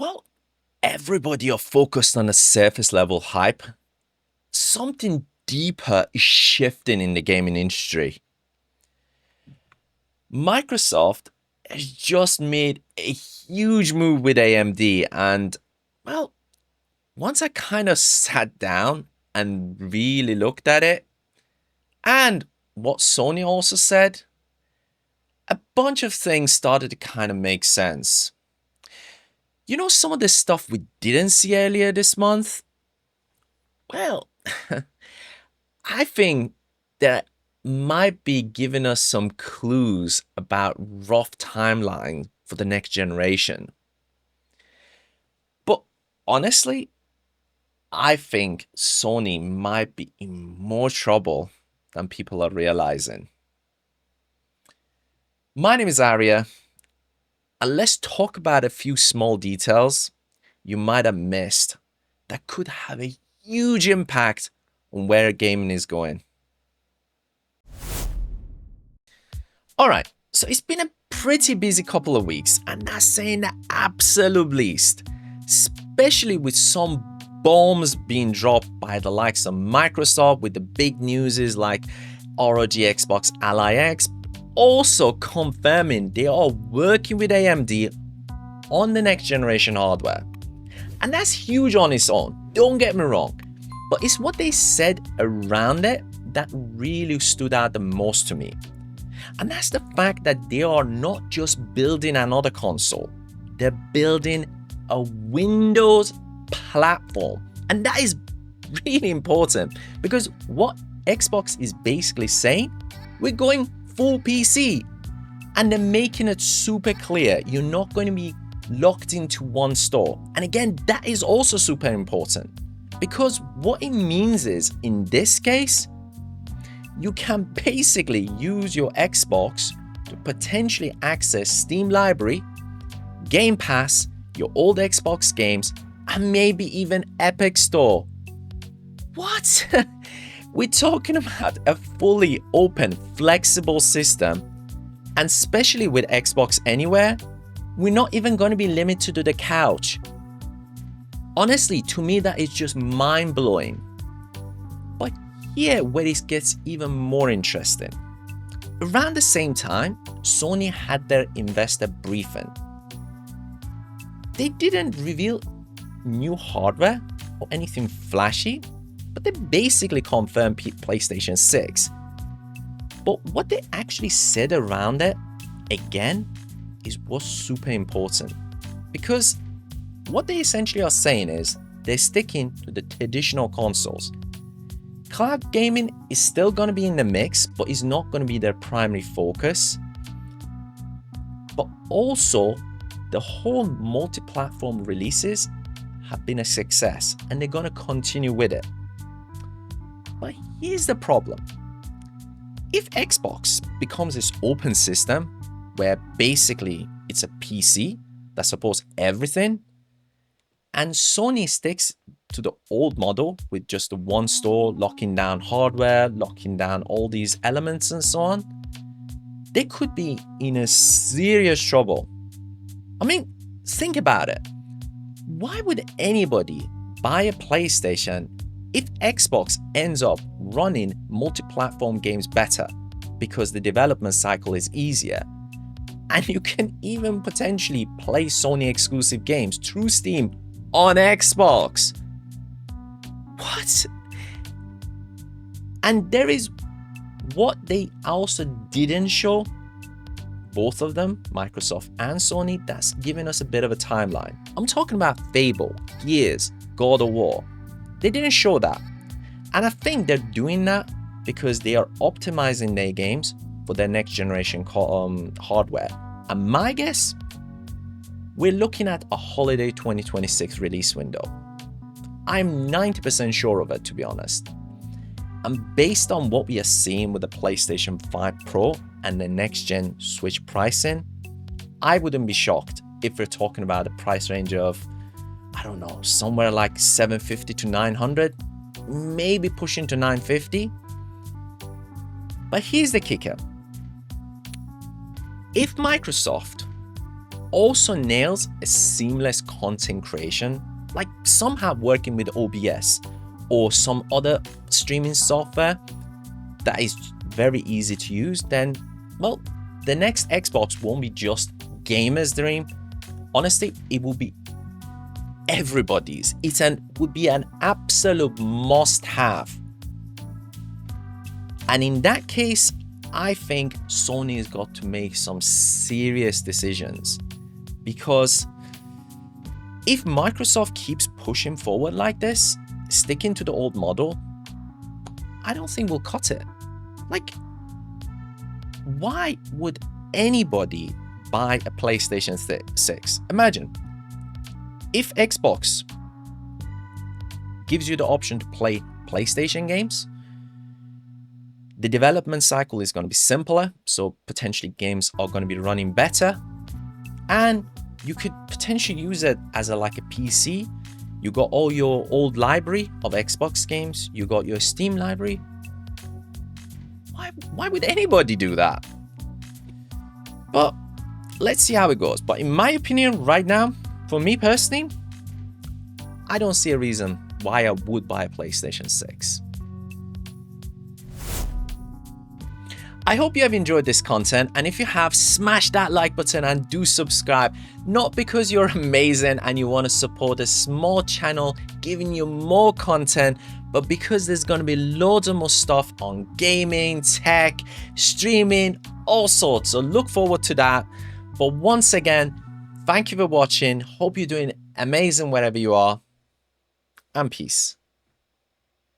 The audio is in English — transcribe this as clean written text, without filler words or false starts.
Well, everybody are focused on the surface level hype. Something deeper is shifting in the gaming industry. Microsoft has just made a huge move with AMD, and well, once I kind of sat down and really looked at it, and what Sony also said, a bunch of things started to kind of make sense. You know, some of the stuff we didn't see earlier this month? Well, I think that might be giving us some clues about rough timeline for the next generation. But honestly, I think Sony might be in more trouble than people are realizing. My name is Arya, and let's talk about a few small details you might have missed that could have a huge impact on where gaming is going. Alright, so it's been a pretty busy couple of weeks, and that's saying the absolute least, especially with some bombs being dropped by the likes of Microsoft with the big news like ROG Xbox Ally X, also confirming they are working with AMD on the next generation hardware. And that's huge on its own, don't get me wrong, but it's what they said around it that really stood out the most to me. And that's the fact that they are not just building another console, they're building a Windows platform. And that is really important, because what Xbox is basically saying, we're going full PC. And they're making it super clear you're not going to be locked into one store. And again, that is also super important, because what it means is, in this case, you can basically use your Xbox to potentially access Steam Library, Game Pass, your old Xbox games, and maybe even Epic Store. What? We're talking about a fully open, flexible system, and especially with Xbox Anywhere, we're not even going to be limited to the couch. Honestly, to me, that is just mind-blowing. But here where it gets even more interesting. Around the same time, Sony had their investor briefing. They didn't reveal new hardware or anything flashy, but they basically confirmed PlayStation 6. But what they actually said around it, again, is what's super important. Because what they essentially are saying is they're sticking to the traditional consoles. Cloud gaming is still going to be in the mix, but is not going to be their primary focus. But also, the whole multi-platform releases have been a success, and they're going to continue with it. But here's the problem. If Xbox becomes this open system, where basically it's a PC that supports everything, and Sony sticks to the old model with just the one store, locking down hardware, locking down all these elements and so on, they could be in a serious trouble. I mean, think about it. Why would anybody buy a PlayStation if Xbox ends up running multi-platform games better because the development cycle is easier? And you can even potentially play Sony exclusive games through Steam on Xbox. What? And there is what they also didn't show, both of them, Microsoft and Sony, that's giving us a bit of a timeline. I'm talking about Fable, Gears, God of War. They didn't show that. And I think they're doing that because they are optimizing their games for their next generation hardware. And my guess, we're looking at a holiday 2026 release window. I'm 90% sure of it, to be honest. And based on what we are seeing with the PlayStation 5 Pro and the next gen Switch pricing, I wouldn't be shocked if we're talking about a price range of, I don't know, somewhere like $750 to $900, maybe pushing to $950. But here's the kicker. If Microsoft also nails a seamless content creation, like some have working with OBS or some other streaming software that is very easy to use, then, well, the next Xbox won't be just gamers' dream. Honestly, it will be everybody's. Would be an absolute must-have. And in that case, I think Sony has got to make some serious decisions, because if Microsoft keeps pushing forward like this, sticking to the old model, I don't think we'll cut it. Like, why would anybody buy a PlayStation 6? Imagine if Xbox gives you the option to play PlayStation games. The development cycle is going to be simpler, so potentially games are going to be running better, and you could potentially use it as like a PC. You got all your old library of Xbox games, you got your Steam library. Why would anybody do that? But let's see how it goes. But in my opinion, right now, for me personally, I don't see a reason why I would buy a PlayStation 6. I hope you have enjoyed this content, and if you have, smash that like button and do subscribe, not because you're amazing and you want to support a small channel giving you more content, but because there's going to be loads of more stuff on gaming, tech, streaming, all sorts. So look forward to that. But once again, thank you for watching. Hope you're doing amazing wherever you are, and peace.